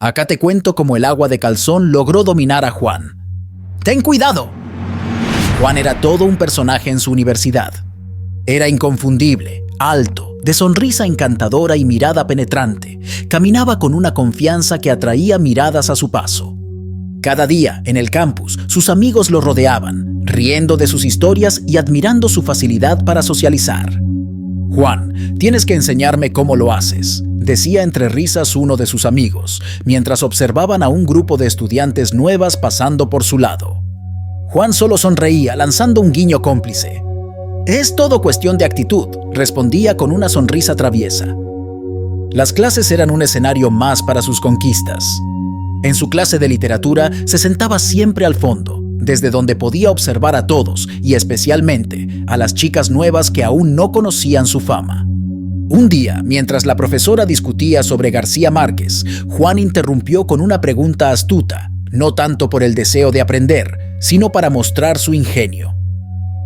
Acá te cuento cómo el agua de calzón logró dominar a Juan. ¡Ten cuidado! Juan era todo un personaje en su universidad. Era inconfundible, alto, de sonrisa encantadora y mirada penetrante. Caminaba con una confianza que atraía miradas a su paso. Cada día, en el campus, sus amigos lo rodeaban, riendo de sus historias y admirando su facilidad para socializar. «Juan, tienes que enseñarme cómo lo haces», decía entre risas uno de sus amigos, mientras observaban a un grupo de estudiantes nuevas pasando por su lado. Juan solo sonreía, lanzando un guiño cómplice. «Es todo cuestión de actitud», respondía con una sonrisa traviesa. Las clases eran un escenario más para sus conquistas. En su clase de literatura se sentaba siempre al fondo, desde donde podía observar a todos y especialmente a las chicas nuevas que aún no conocían su fama. Un día, mientras la profesora discutía sobre García Márquez, Juan interrumpió con una pregunta astuta, no tanto por el deseo de aprender, sino para mostrar su ingenio.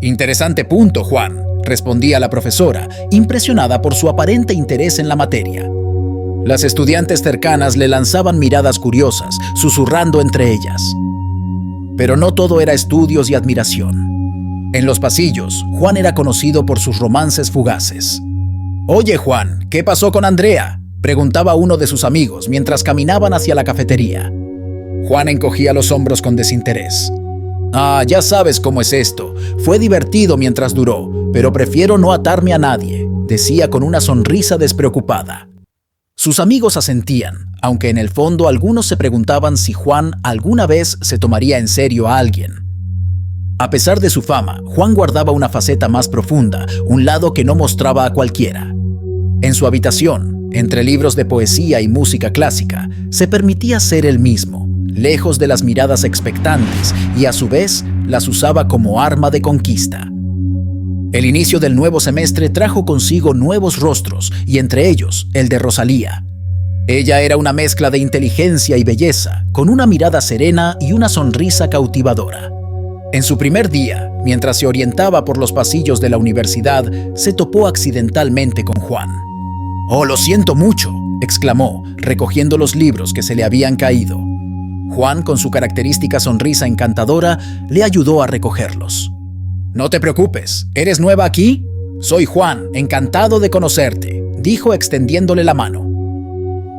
«Interesante punto, Juan», respondía la profesora, impresionada por su aparente interés en la materia. Las estudiantes cercanas le lanzaban miradas curiosas, susurrando entre ellas. Pero no todo era estudios y admiración. En los pasillos, Juan era conocido por sus romances fugaces. «Oye, Juan, ¿qué pasó con Andrea?», preguntaba uno de sus amigos mientras caminaban hacia la cafetería. Juan encogía los hombros con desinterés. «Ah, ya sabes cómo es esto. Fue divertido mientras duró, pero prefiero no atarme a nadie», decía con una sonrisa despreocupada. Sus amigos asentían, aunque en el fondo algunos se preguntaban si Juan alguna vez se tomaría en serio a alguien. A pesar de su fama, Juan guardaba una faceta más profunda, un lado que no mostraba a cualquiera. En su habitación, entre libros de poesía y música clásica, se permitía ser él mismo, lejos de las miradas expectantes, y a su vez las usaba como arma de conquista. El inicio del nuevo semestre trajo consigo nuevos rostros, y entre ellos el de Rosalía. Ella era una mezcla de inteligencia y belleza, con una mirada serena y una sonrisa cautivadora. En su primer día, mientras se orientaba por los pasillos de la universidad, se topó accidentalmente con Juan. «Oh, lo siento mucho», exclamó, recogiendo los libros que se le habían caído. Juan, con su característica sonrisa encantadora, le ayudó a recogerlos. «No te preocupes, ¿eres nueva aquí? Soy Juan, encantado de conocerte», dijo extendiéndole la mano.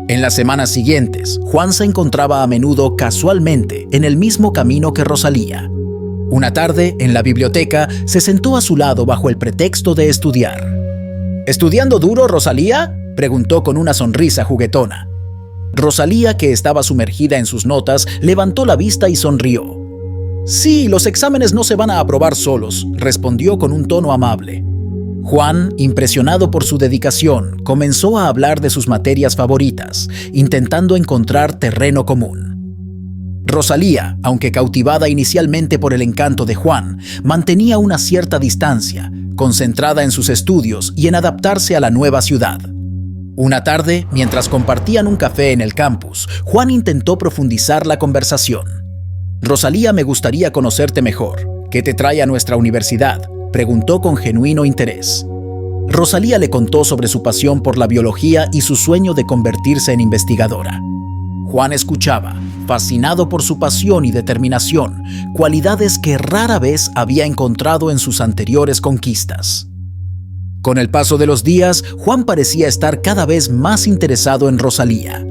En las semanas siguientes, Juan se encontraba a menudo casualmente en el mismo camino que Rosalía. Una tarde, en la biblioteca, se sentó a su lado bajo el pretexto de estudiar. «¿Estudiando duro, Rosalía?», preguntó con una sonrisa juguetona. Rosalía, que estaba sumergida en sus notas, levantó la vista y sonrió. «Sí, los exámenes no se van a aprobar solos», respondió con un tono amable. Juan, impresionado por su dedicación, comenzó a hablar de sus materias favoritas, intentando encontrar terreno común. Rosalía, aunque cautivada inicialmente por el encanto de Juan, mantenía una cierta distancia, concentrada en sus estudios y en adaptarse a la nueva ciudad. Una tarde, mientras compartían un café en el campus, Juan intentó profundizar la conversación. «Rosalía, me gustaría conocerte mejor. ¿Qué te trae a nuestra universidad?», preguntó con genuino interés. Rosalía le contó sobre su pasión por la biología y su sueño de convertirse en investigadora. Juan escuchaba, fascinado por su pasión y determinación, cualidades que rara vez había encontrado en sus anteriores conquistas. Con el paso de los días, Juan parecía estar cada vez más interesado en Rosalía.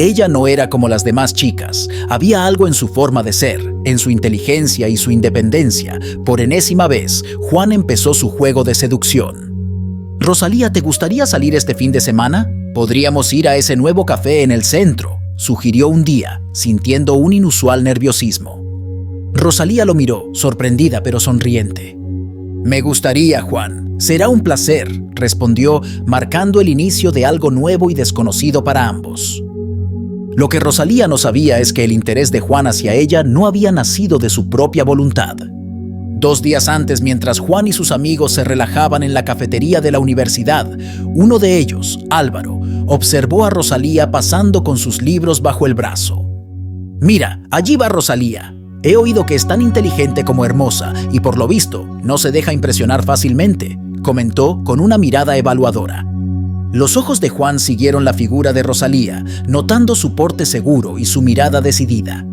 Ella no era como las demás chicas, había algo en su forma de ser, en su inteligencia y su independencia. Por enésima vez, Juan empezó su juego de seducción. «Rosalía, ¿te gustaría salir este fin de semana? Podríamos ir a ese nuevo café en el centro», sugirió un día, sintiendo un inusual nerviosismo. Rosalía lo miró, sorprendida pero sonriente. «Me gustaría, Juan. Será un placer», respondió, marcando el inicio de algo nuevo y desconocido para ambos. Lo que Rosalía no sabía es que el interés de Juan hacia ella no había nacido de su propia voluntad. 2 días antes, mientras Juan y sus amigos se relajaban en la cafetería de la universidad, uno de ellos, Álvaro, observó a Rosalía pasando con sus libros bajo el brazo. «Mira, allí va Rosalía. He oído que es tan inteligente como hermosa y por lo visto no se deja impresionar fácilmente», comentó con una mirada evaluadora. Los ojos de Juan siguieron la figura de Rosalía, notando su porte seguro y su mirada decidida.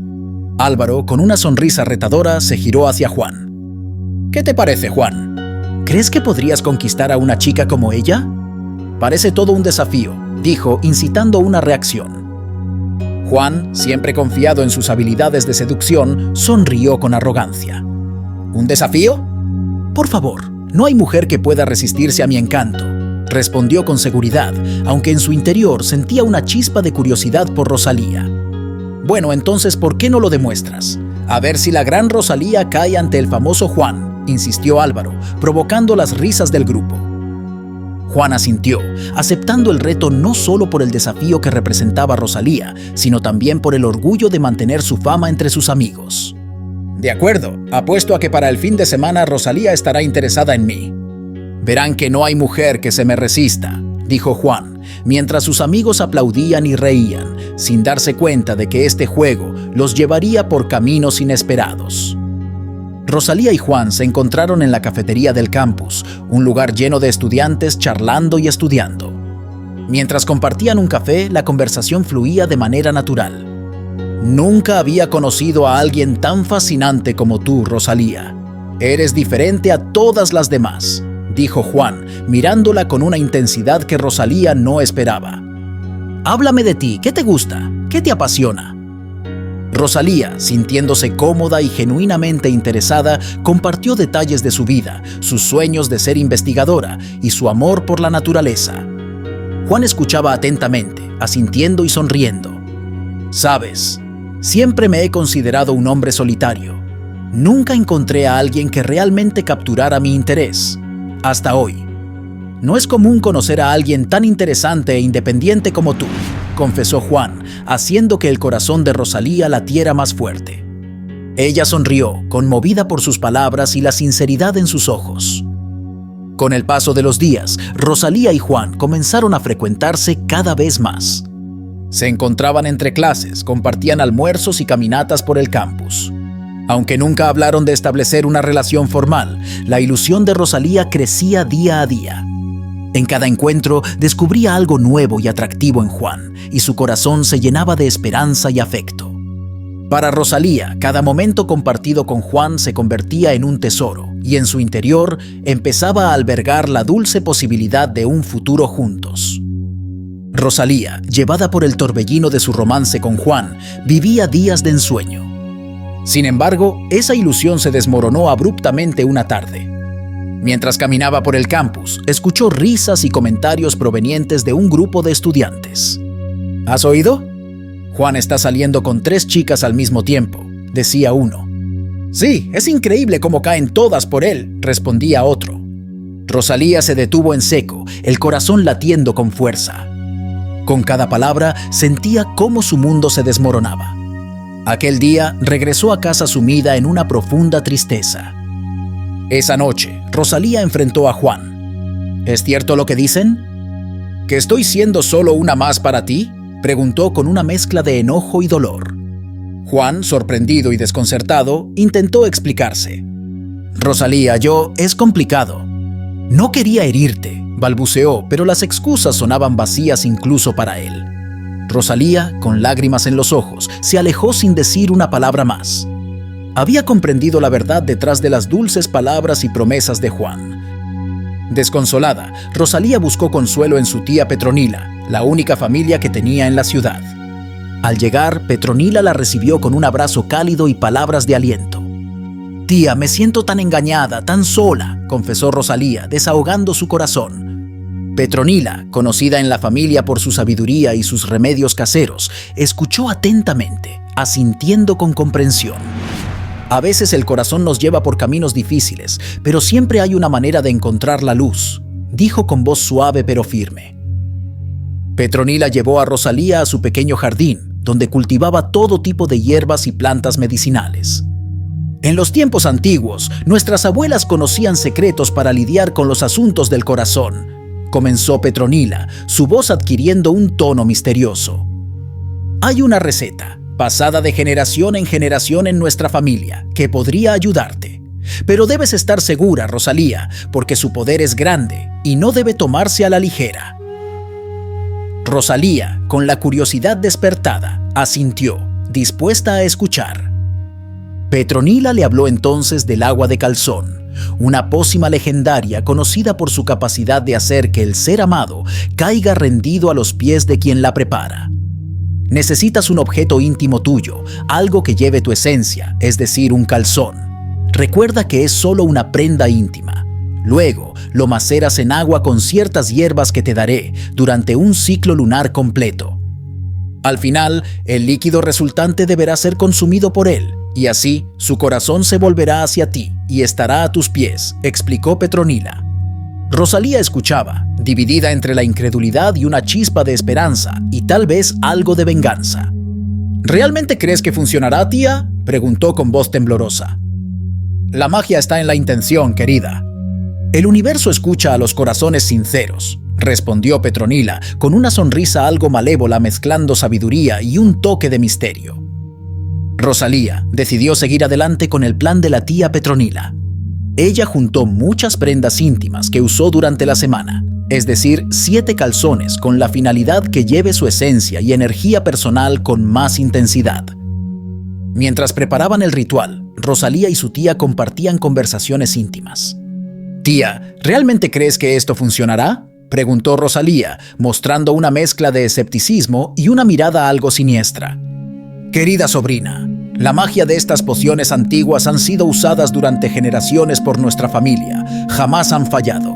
Álvaro, con una sonrisa retadora, se giró hacia Juan. ¿Qué te parece, Juan? ¿Crees que podrías conquistar a una chica como ella? Parece todo un desafío, dijo, incitando una reacción. Juan, siempre confiado en sus habilidades de seducción, sonrió con arrogancia. ¿Un desafío? Por favor, no hay mujer que pueda resistirse a mi encanto, respondió con seguridad, aunque en su interior sentía una chispa de curiosidad por Rosalía. Bueno, entonces, ¿por qué no lo demuestras? A ver si la gran Rosalía cae ante el famoso Juan, insistió Álvaro, provocando las risas del grupo. Juan asintió, aceptando el reto no solo por el desafío que representaba Rosalía, sino también por el orgullo de mantener su fama entre sus amigos. De acuerdo, apuesto a que para el fin de semana Rosalía estará interesada en mí. Verán que no hay mujer que se me resista, dijo Juan, mientras sus amigos aplaudían y reían, sin darse cuenta de que este juego los llevaría por caminos inesperados. Rosalía y Juan se encontraron en la cafetería del campus, un lugar lleno de estudiantes charlando y estudiando. Mientras compartían un café, la conversación fluía de manera natural. Nunca había conocido a alguien tan fascinante como tú, Rosalía. Eres diferente a todas las demás, dijo Juan, mirándola con una intensidad que Rosalía no esperaba. Háblame de ti, ¿qué te gusta? ¿Qué te apasiona? Rosalía, sintiéndose cómoda y genuinamente interesada, compartió detalles de su vida, sus sueños de ser investigadora y su amor por la naturaleza. Juan escuchaba atentamente, asintiendo y sonriendo. Sabes, siempre me he considerado un hombre solitario. Nunca encontré a alguien que realmente capturara mi interés, hasta hoy. No es común conocer a alguien tan interesante e independiente como tú, confesó Juan, haciendo que el corazón de Rosalía latiera más fuerte. Ella sonrió, conmovida por sus palabras y la sinceridad en sus ojos. Con el paso de los días, Rosalía y Juan comenzaron a frecuentarse cada vez más. Se encontraban entre clases, compartían almuerzos y caminatas por el campus. Aunque nunca hablaron de establecer una relación formal, la ilusión de Rosalía crecía día a día. En cada encuentro descubría algo nuevo y atractivo en Juan, y su corazón se llenaba de esperanza y afecto. Para Rosalía, cada momento compartido con Juan se convertía en un tesoro, y en su interior empezaba a albergar la dulce posibilidad de un futuro juntos. Rosalía, llevada por el torbellino de su romance con Juan, vivía días de ensueño. Sin embargo, esa ilusión se desmoronó abruptamente una tarde. Mientras caminaba por el campus, escuchó risas y comentarios provenientes de un grupo de estudiantes. ¿Has oído? Juan está saliendo con 3 chicas al mismo tiempo, decía uno. Sí, es increíble cómo caen todas por él, respondía otro. Rosalía se detuvo en seco, el corazón latiendo con fuerza. Con cada palabra sentía cómo su mundo se desmoronaba. Aquel día regresó a casa sumida en una profunda tristeza. Esa noche, Rosalía enfrentó a Juan. ¿Es cierto lo que dicen? ¿Que estoy siendo solo una más para ti? Preguntó con una mezcla de enojo y dolor. Juan, sorprendido y desconcertado, intentó explicarse. Rosalía, es complicado. No quería herirte, balbuceó, pero las excusas sonaban vacías incluso para él. Rosalía, con lágrimas en los ojos, se alejó sin decir una palabra más. Había comprendido la verdad detrás de las dulces palabras y promesas de Juan. Desconsolada, Rosalía buscó consuelo en su tía Petronila, la única familia que tenía en la ciudad. Al llegar, Petronila la recibió con un abrazo cálido y palabras de aliento. «Tía, me siento tan engañada, tan sola», confesó Rosalía, desahogando su corazón. Petronila, conocida en la familia por su sabiduría y sus remedios caseros, escuchó atentamente, asintiendo con comprensión. A veces el corazón nos lleva por caminos difíciles, pero siempre hay una manera de encontrar la luz, dijo con voz suave pero firme. Petronila llevó a Rosalía a su pequeño jardín, donde cultivaba todo tipo de hierbas y plantas medicinales. En los tiempos antiguos, nuestras abuelas conocían secretos para lidiar con los asuntos del corazón, comenzó Petronila, su voz adquiriendo un tono misterioso. Hay una receta, pasada de generación en generación en nuestra familia, que podría ayudarte. Pero debes estar segura, Rosalía, porque su poder es grande y no debe tomarse a la ligera. Rosalía, con la curiosidad despertada, asintió, dispuesta a escuchar. Petronila le habló entonces del agua de calzón, una pócima legendaria conocida por su capacidad de hacer que el ser amado caiga rendido a los pies de quien la prepara. Necesitas un objeto íntimo tuyo, algo que lleve tu esencia, es decir, un calzón. Recuerda que es solo una prenda íntima. Luego, lo maceras en agua con ciertas hierbas que te daré durante un ciclo lunar completo. Al final, el líquido resultante deberá ser consumido por él, y así su corazón se volverá hacia ti y estará a tus pies, explicó Petronila. Rosalía escuchaba, dividida entre la incredulidad y una chispa de esperanza, y tal vez algo de venganza. ¿Realmente crees que funcionará, tía?, preguntó con voz temblorosa. La magia está en la intención, querida. El universo escucha a los corazones sinceros, respondió Petronila, con una sonrisa algo malévola mezclando sabiduría y un toque de misterio. Rosalía decidió seguir adelante con el plan de la tía Petronila. Ella juntó muchas prendas íntimas que usó durante la semana, es decir, 7 calzones con la finalidad que lleve su esencia y energía personal con más intensidad. Mientras preparaban el ritual, Rosalía y su tía compartían conversaciones íntimas. «Tía, ¿realmente crees que esto funcionará?», preguntó Rosalía, mostrando una mezcla de escepticismo y una mirada algo siniestra. «Querida sobrina, la magia de estas pociones antiguas han sido usadas durante generaciones por nuestra familia, jamás han fallado.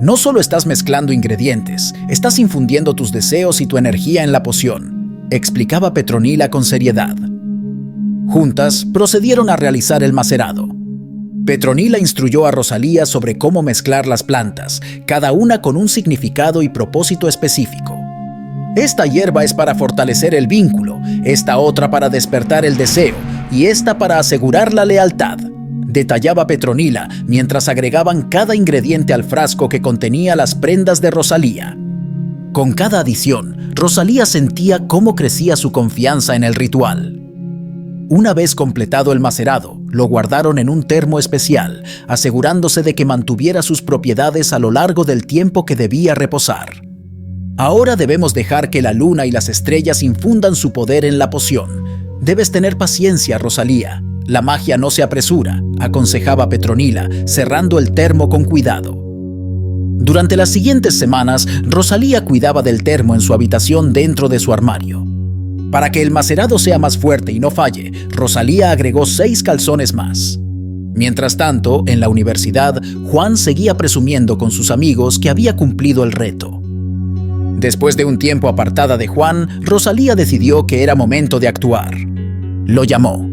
No solo estás mezclando ingredientes, estás infundiendo tus deseos y tu energía en la poción», explicaba Petronila con seriedad. Juntas procedieron a realizar el macerado. Petronila instruyó a Rosalía sobre cómo mezclar las plantas, cada una con un significado y propósito específico. Esta hierba es para fortalecer el vínculo, esta otra para despertar el deseo y esta para asegurar la lealtad, detallaba Petronila mientras agregaban cada ingrediente al frasco que contenía las prendas de Rosalía. Con cada adición, Rosalía sentía cómo crecía su confianza en el ritual. Una vez completado el macerado, lo guardaron en un termo especial, asegurándose de que mantuviera sus propiedades a lo largo del tiempo que debía reposar. Ahora debemos dejar que la luna y las estrellas infundan su poder en la poción. Debes tener paciencia, Rosalía. La magia no se apresura, aconsejaba Petronila, cerrando el termo con cuidado. Durante las siguientes semanas, Rosalía cuidaba del termo en su habitación dentro de su armario. Para que el macerado sea más fuerte y no falle, Rosalía agregó 6 calzones más. Mientras tanto, en la universidad, Juan seguía presumiendo con sus amigos que había cumplido el reto. Después de un tiempo apartada de Juan, Rosalía decidió que era momento de actuar. Lo llamó.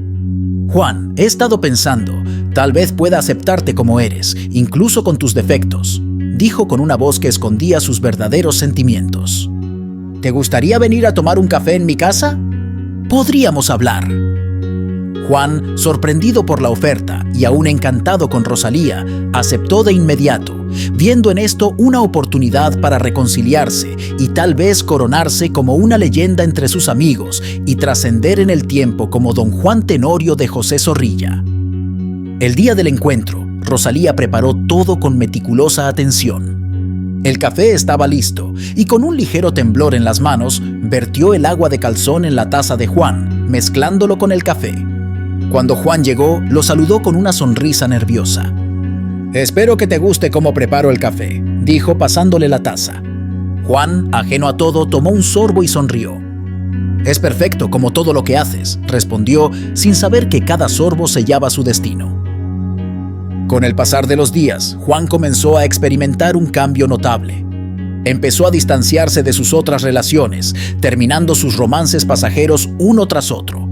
«Juan, he estado pensando, tal vez pueda aceptarte como eres, incluso con tus defectos», dijo con una voz que escondía sus verdaderos sentimientos. «¿Te gustaría venir a tomar un café en mi casa? Podríamos hablar». Juan, sorprendido por la oferta y aún encantado con Rosalía, aceptó de inmediato, viendo en esto una oportunidad para reconciliarse y tal vez coronarse como una leyenda entre sus amigos y trascender en el tiempo como Don Juan Tenorio de José Zorrilla. El día del encuentro, Rosalía preparó todo con meticulosa atención. El café estaba listo y con un ligero temblor en las manos, vertió el agua de calzón en la taza de Juan, mezclándolo con el café. Cuando Juan llegó, lo saludó con una sonrisa nerviosa. «Espero que te guste cómo preparo el café», dijo pasándole la taza. Juan, ajeno a todo, tomó un sorbo y sonrió. «Es perfecto como todo lo que haces», respondió, sin saber que cada sorbo sellaba su destino. Con el pasar de los días, Juan comenzó a experimentar un cambio notable. Empezó a distanciarse de sus otras relaciones, terminando sus romances pasajeros uno tras otro.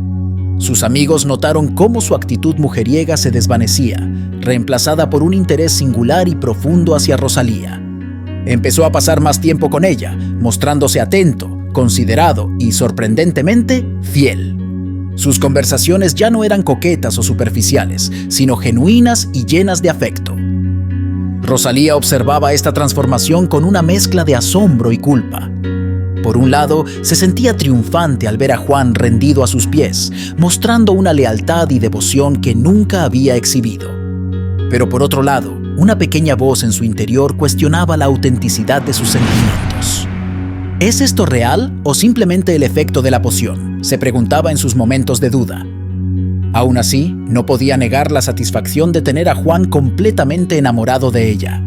Sus amigos notaron cómo su actitud mujeriega se desvanecía, reemplazada por un interés singular y profundo hacia Rosalía. Empezó a pasar más tiempo con ella, mostrándose atento, considerado y, sorprendentemente, fiel. Sus conversaciones ya no eran coquetas o superficiales, sino genuinas y llenas de afecto. Rosalía observaba esta transformación con una mezcla de asombro y culpa. Por un lado, se sentía triunfante al ver a Juan rendido a sus pies, mostrando una lealtad y devoción que nunca había exhibido. Pero por otro lado, una pequeña voz en su interior cuestionaba la autenticidad de sus sentimientos. ¿Es esto real o simplemente el efecto de la poción?, se preguntaba en sus momentos de duda. Aún así, no podía negar la satisfacción de tener a Juan completamente enamorado de ella.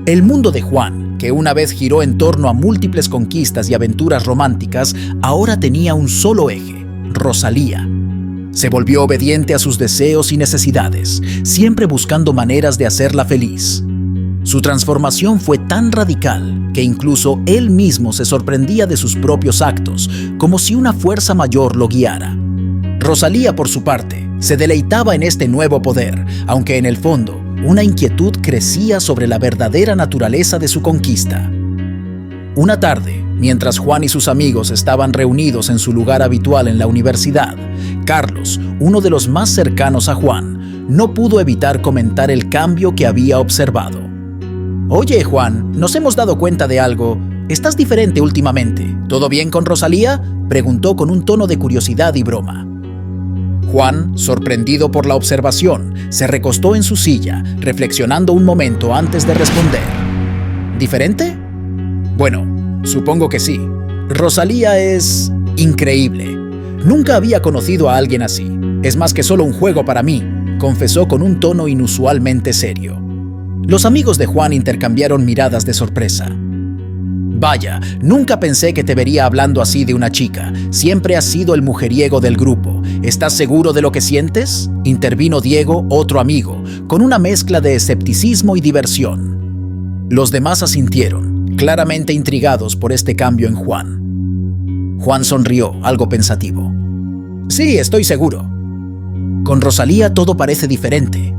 El mundo de Juan, que una vez giró en torno a múltiples conquistas y aventuras románticas, ahora tenía un solo eje: Rosalía. Se volvió obediente a sus deseos y necesidades, siempre buscando maneras de hacerla feliz. Su transformación fue tan radical que incluso él mismo se sorprendía de sus propios actos, como si una fuerza mayor lo guiara. Rosalía, por su parte, se deleitaba en este nuevo poder, aunque en el fondo una inquietud crecía sobre la verdadera naturaleza de su conquista. Una tarde, mientras Juan y sus amigos estaban reunidos en su lugar habitual en la universidad, Carlos, uno de los más cercanos a Juan, no pudo evitar comentar el cambio que había observado. «Oye, Juan, nos hemos dado cuenta de algo. Estás diferente últimamente. ¿Todo bien con Rosalía?», preguntó con un tono de curiosidad y broma. Juan, sorprendido por la observación, se recostó en su silla, reflexionando un momento antes de responder. ¿Diferente? Bueno, supongo que sí. Rosalía es increíble. Nunca había conocido a alguien así. Es más que solo un juego para mí, confesó con un tono inusualmente serio. Los amigos de Juan intercambiaron miradas de sorpresa. «Vaya, nunca pensé que te vería hablando así de una chica. Siempre has sido el mujeriego del grupo. ¿Estás seguro de lo que sientes?», intervino Diego, otro amigo, con una mezcla de escepticismo y diversión. Los demás asintieron, claramente intrigados por este cambio en Juan. Juan sonrió, algo pensativo. «Sí, estoy seguro. Con Rosalía todo parece diferente.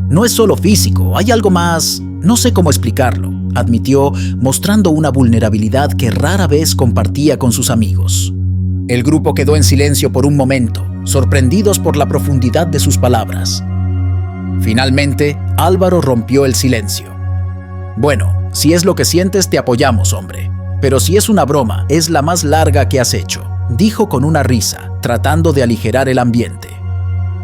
No es solo físico, hay algo más. No sé cómo explicarlo», admitió, mostrando una vulnerabilidad que rara vez compartía con sus amigos. El grupo quedó en silencio por un momento, sorprendidos por la profundidad de sus palabras. Finalmente, Álvaro rompió el silencio. «Bueno, si es lo que sientes, te apoyamos, hombre. Pero si es una broma, es la más larga que has hecho», dijo con una risa, tratando de aligerar el ambiente.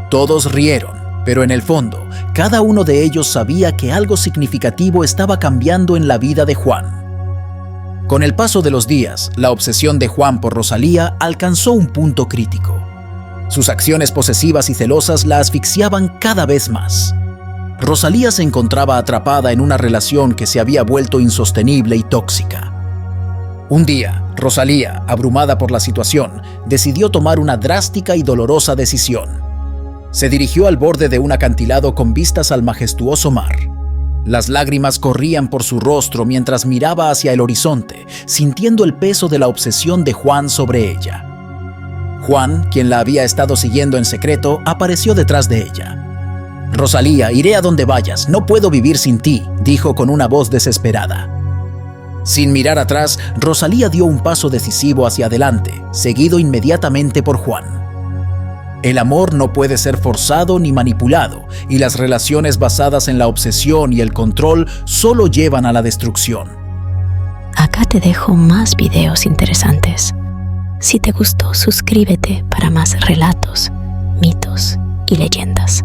Todos rieron, pero en el fondo, cada uno de ellos sabía que algo significativo estaba cambiando en la vida de Juan. Con el paso de los días, la obsesión de Juan por Rosalía alcanzó un punto crítico. Sus acciones posesivas y celosas la asfixiaban cada vez más. Rosalía se encontraba atrapada en una relación que se había vuelto insostenible y tóxica. Un día, Rosalía, abrumada por la situación, decidió tomar una drástica y dolorosa decisión. Se dirigió al borde de un acantilado con vistas al majestuoso mar. Las lágrimas corrían por su rostro mientras miraba hacia el horizonte, sintiendo el peso de la obsesión de Juan sobre ella. Juan, quien la había estado siguiendo en secreto, apareció detrás de ella. «Rosalía, iré a donde vayas, no puedo vivir sin ti», dijo con una voz desesperada. Sin mirar atrás, Rosalía dio un paso decisivo hacia adelante, seguido inmediatamente por Juan. El amor no puede ser forzado ni manipulado, y las relaciones basadas en la obsesión y el control solo llevan a la destrucción. Acá te dejo más videos interesantes. Si te gustó, suscríbete para más relatos, mitos y leyendas.